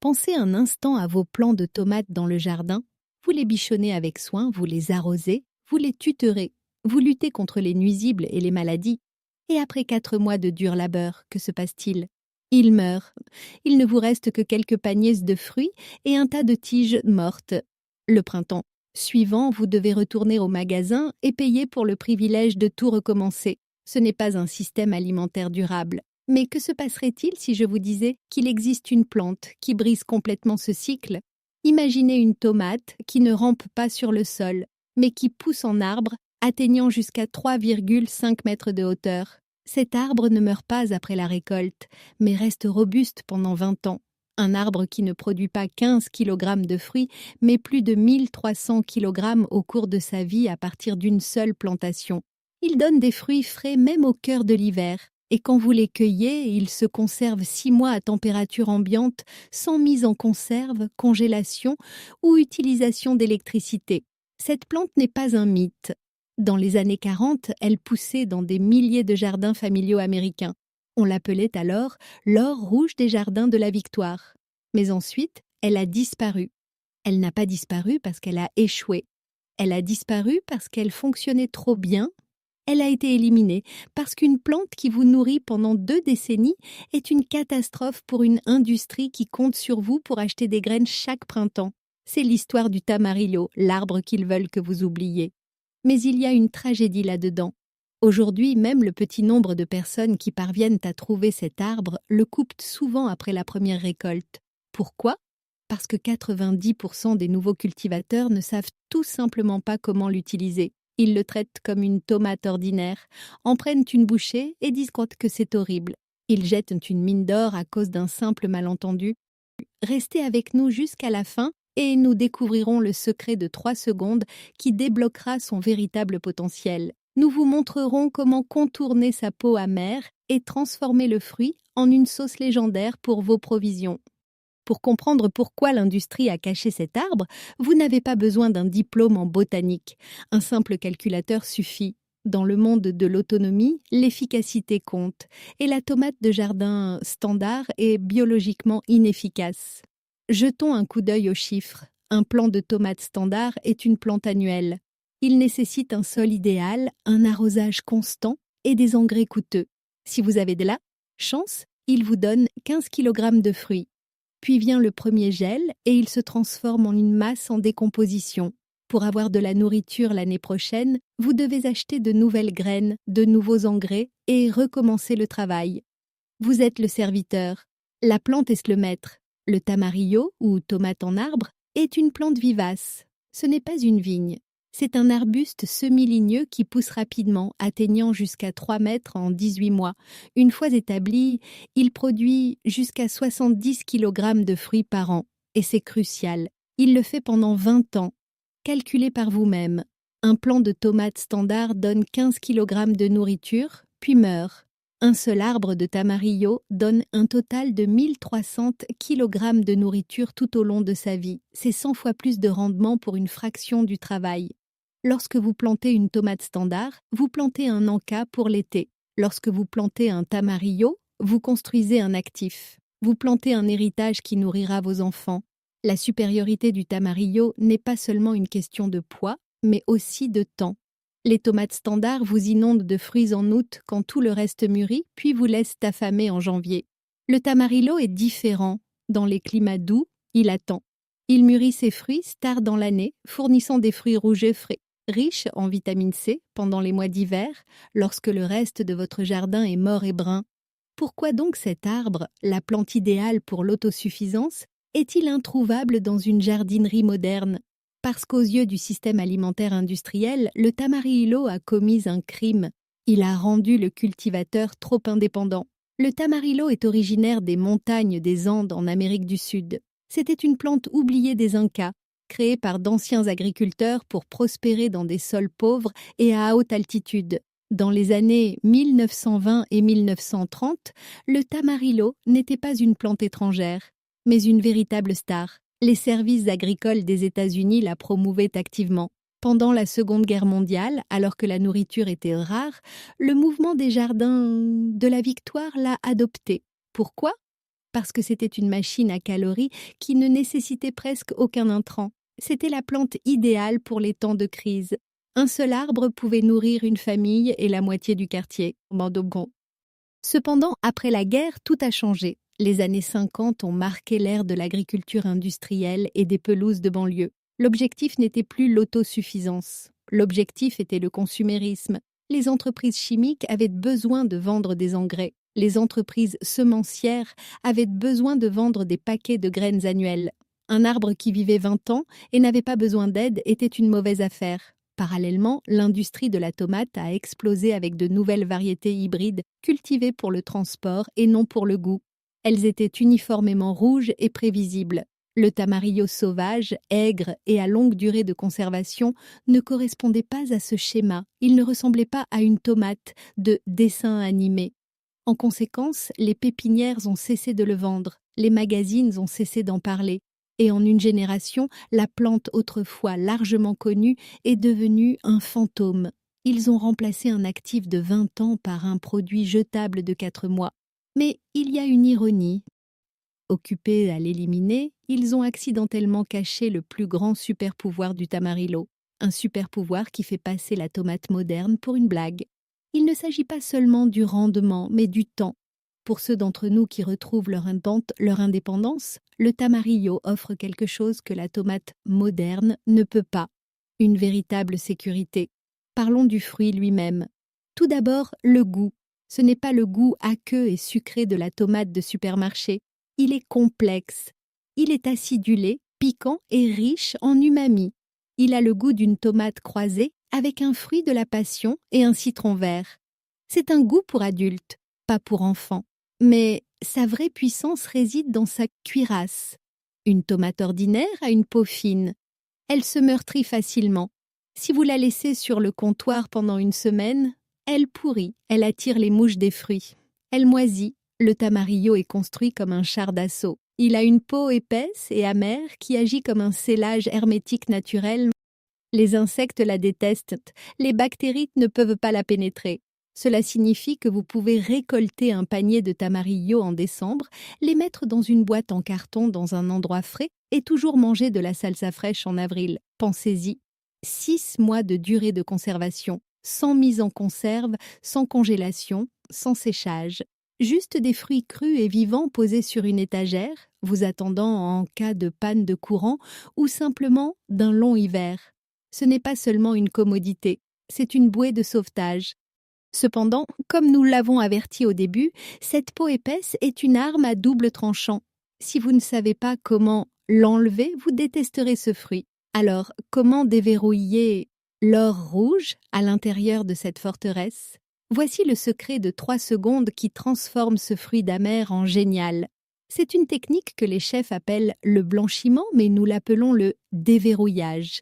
Pensez un instant à vos plants de tomates dans le jardin. Vous les bichonnez avec soin, vous les arrosez, vous les tutorez, vous luttez contre les nuisibles et les maladies. Et après 4 mois de dur labeur, que se passe-t-il? Ils meurent. Il ne vous reste que quelques paniers de fruits et un tas de tiges mortes. Le printemps suivant, vous devez retourner au magasin et payer pour le privilège de tout recommencer. Ce n'est pas un système alimentaire durable. Mais que se passerait-il si je vous disais qu'il existe une plante qui brise complètement ce cycle? Imaginez une tomate qui ne rampe pas sur le sol, mais qui pousse en arbre, atteignant jusqu'à 3,5 mètres de hauteur. Cet arbre ne meurt pas après la récolte, mais reste robuste pendant 20 ans. Un arbre qui ne produit pas 15 kg de fruits, mais plus de 1300 kg au cours de sa vie à partir d'une seule plantation. Il donne des fruits frais même au cœur de l'hiver. Et quand vous les cueillez, ils se conservent 6 mois à température ambiante, sans mise en conserve, congélation ou utilisation d'électricité. Cette plante n'est pas un mythe. Dans les années 40, elle poussait dans des milliers de jardins familiaux américains. On l'appelait alors l'or rouge des jardins de la Victoire. Mais ensuite, elle a disparu. Elle n'a pas disparu parce qu'elle a échoué. Elle a disparu parce qu'elle fonctionnait trop bien. Elle a été éliminée parce qu'une plante qui vous nourrit pendant 2 décennies est une catastrophe pour une industrie qui compte sur vous pour acheter des graines chaque printemps. C'est l'histoire du tamarillo, l'arbre qu'ils veulent que vous oubliez. Mais il y a une tragédie là-dedans. Aujourd'hui, même le petit nombre de personnes qui parviennent à trouver cet arbre le coupent souvent après la première récolte. Pourquoi? Parce que 90% des nouveaux cultivateurs ne savent tout simplement pas comment l'utiliser. Ils le traitent comme une tomate ordinaire, en prennent une bouchée et disent que c'est horrible. Ils jettent une mine d'or à cause d'un simple malentendu. Restez avec nous jusqu'à la fin et nous découvrirons le secret de 3 secondes qui débloquera son véritable potentiel. Nous vous montrerons comment contourner sa peau amère et transformer le fruit en une sauce légendaire pour vos provisions. Pour comprendre pourquoi l'industrie a caché cet arbre, vous n'avez pas besoin d'un diplôme en botanique. Un simple calculateur suffit. Dans le monde de l'autonomie, l'efficacité compte, et la tomate de jardin standard est biologiquement inefficace. Jetons un coup d'œil aux chiffres. Un plant de tomate standard est une plante annuelle. Il nécessite un sol idéal, un arrosage constant et des engrais coûteux. Si vous avez de la chance, il vous donne 15 kg de fruits. Puis vient le premier gel et il se transforme en une masse en décomposition. Pour avoir de la nourriture l'année prochaine, vous devez acheter de nouvelles graines, de nouveaux engrais et recommencer le travail. Vous êtes le serviteur. La plante est le maître. Le tamarillo, ou tomate en arbre, est une plante vivace. Ce n'est pas une vigne. C'est un arbuste semi-ligneux qui pousse rapidement, atteignant jusqu'à 3 mètres en 18 mois. Une fois établi, il produit jusqu'à 70 kg de fruits par an. Et c'est crucial, il le fait pendant 20 ans. Calculez par vous-même. Un plant de tomates standard donne 15 kg de nourriture, puis meurt. Un seul arbre de tamarillo donne un total de 1300 kg de nourriture tout au long de sa vie. C'est 100 fois plus de rendement pour une fraction du travail. Lorsque vous plantez une tomate standard, vous plantez un en-cas pour l'été. Lorsque vous plantez un tamarillo, vous construisez un actif. Vous plantez un héritage qui nourrira vos enfants. La supériorité du tamarillo n'est pas seulement une question de poids, mais aussi de temps. Les tomates standards vous inondent de fruits en août quand tout le reste mûrit, puis vous laissent affamer en janvier. Le tamarillo est différent. Dans les climats doux, il attend. Il mûrit ses fruits tard dans l'année, fournissant des fruits rouges frais, riches en vitamine C pendant les mois d'hiver, lorsque le reste de votre jardin est mort et brun. Pourquoi donc cet arbre, la plante idéale pour l'autosuffisance, est-il introuvable dans une jardinerie moderne? Parce qu'aux yeux du système alimentaire industriel, le tamarillo a commis un crime. Il a rendu le cultivateur trop indépendant. Le tamarillo est originaire des montagnes des Andes en Amérique du Sud. C'était une plante oubliée des Incas, créée par d'anciens agriculteurs pour prospérer dans des sols pauvres et à haute altitude. Dans les années 1920 et 1930, le tamarillo n'était pas une plante étrangère, mais une véritable star. Les services agricoles des États-Unis la promouvaient activement. Pendant la Seconde Guerre mondiale, alors que la nourriture était rare, le mouvement des jardins de la Victoire l'a adoptée. Pourquoi? parce que c'était une machine à calories qui ne nécessitait presque aucun intrant. C'était la plante idéale pour les temps de crise. Un seul arbre pouvait nourrir une famille et la moitié du quartier. Cependant, après la guerre, tout a changé. Les années 50 ont marqué l'ère de l'agriculture industrielle et des pelouses de banlieue. L'objectif n'était plus l'autosuffisance. L'objectif était le consumérisme. Les entreprises chimiques avaient besoin de vendre des engrais. Les entreprises semencières avaient besoin de vendre des paquets de graines annuelles. Un arbre qui vivait 20 ans et n'avait pas besoin d'aide était une mauvaise affaire. Parallèlement, l'industrie de la tomate a explosé avec de nouvelles variétés hybrides cultivées pour le transport et non pour le goût. Elles étaient uniformément rouges et prévisibles. Le tamarillo sauvage, aigre et à longue durée de conservation ne correspondait pas à ce schéma. Il ne ressemblait pas à une tomate de dessin animé. En conséquence, les pépinières ont cessé de le vendre, les magazines ont cessé d'en parler. Et en une génération, la plante autrefois largement connue est devenue un fantôme. Ils ont remplacé un actif de 20 ans par un produit jetable de 4 mois. Mais il y a une ironie. Occupés à l'éliminer, ils ont accidentellement caché le plus grand super-pouvoir du tamarillo, un super-pouvoir qui fait passer la tomate moderne pour une blague. Il ne s'agit pas seulement du rendement, mais du temps. Pour ceux d'entre nous qui retrouvent leur indépendance, le tamarillo offre quelque chose que la tomate moderne ne peut pas, une véritable sécurité. Parlons du fruit lui-même. Tout d'abord, le goût. Ce n'est pas le goût aqueux et sucré de la tomate de supermarché. Il est complexe. Il est acidulé, piquant et riche en umami. Il a le goût d'une tomate croisée avec un fruit de la passion et un citron vert. C'est un goût pour adultes, pas pour enfants. Mais sa vraie puissance réside dans sa cuirasse. Une tomate ordinaire a une peau fine. Elle se meurtrit facilement. Si vous la laissez sur le comptoir pendant une semaine, elle pourrit, elle attire les mouches des fruits. Elle moisit. Le tamarillo est construit comme un char d'assaut. Il a une peau épaisse et amère qui agit comme un scellage hermétique naturel. Les insectes la détestent, les bactéries ne peuvent pas la pénétrer. Cela signifie que vous pouvez récolter un panier de tamarillo en décembre, les mettre dans une boîte en carton dans un endroit frais et toujours manger de la salsa fraîche en avril. Pensez-y. 6 mois de durée de conservation, sans mise en conserve, sans congélation, sans séchage. Juste des fruits crus et vivants posés sur une étagère, vous attendant en cas de panne de courant ou simplement d'un long hiver. Ce n'est pas seulement une commodité, c'est une bouée de sauvetage. Cependant, comme nous l'avons averti au début, cette peau épaisse est une arme à double tranchant. Si vous ne savez pas comment l'enlever, vous détesterez ce fruit. Alors, comment déverrouiller l'or rouge à l'intérieur de cette forteresse? Voici le secret de 3 secondes qui transforme ce fruit d'amer en génial. C'est une technique que les chefs appellent le blanchiment, mais nous l'appelons le déverrouillage.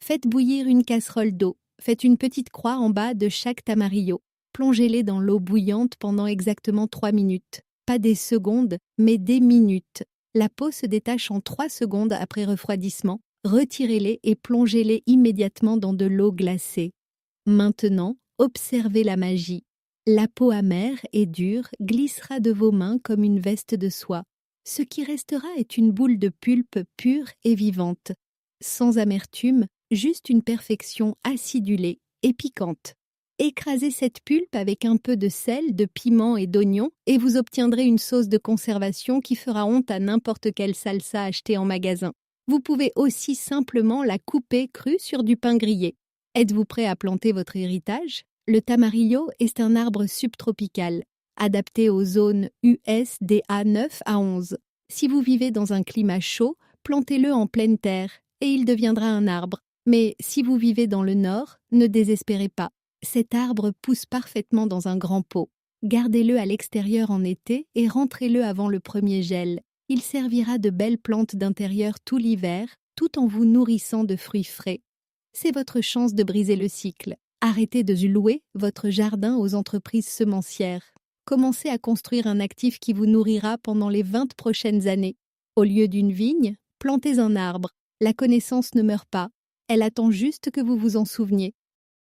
Faites bouillir une casserole d'eau. Faites une petite croix en bas de chaque tamarillo. Plongez-les dans l'eau bouillante pendant exactement 3 minutes. Pas des secondes, mais des minutes. La peau se détache en 3 secondes après refroidissement. Retirez-les et plongez-les immédiatement dans de l'eau glacée. Maintenant, observez la magie. La peau amère et dure glissera de vos mains comme une veste de soie. Ce qui restera est une boule de pulpe pure et vivante. Sans amertume, juste une perfection acidulée et piquante. Écrasez cette pulpe avec un peu de sel, de piment et d'oignon et vous obtiendrez une sauce de conservation qui fera honte à n'importe quelle salsa achetée en magasin. Vous pouvez aussi simplement la couper crue sur du pain grillé. Êtes-vous prêt à planter votre héritage? Le tamarillo est un arbre subtropical, adapté aux zones USDA 9 à 11. Si vous vivez dans un climat chaud, plantez-le en pleine terre et il deviendra un arbre. Mais si vous vivez dans le nord, ne désespérez pas. Cet arbre pousse parfaitement dans un grand pot. Gardez-le à l'extérieur en été et rentrez-le avant le premier gel. Il servira de belle plante d'intérieur tout l'hiver, tout en vous nourrissant de fruits frais. C'est votre chance de briser le cycle. Arrêtez de louer votre jardin aux entreprises semencières. Commencez à construire un actif qui vous nourrira pendant les 20 prochaines années. Au lieu d'une vigne, plantez un arbre. La connaissance ne meurt pas. Elle attend juste que vous vous en souveniez.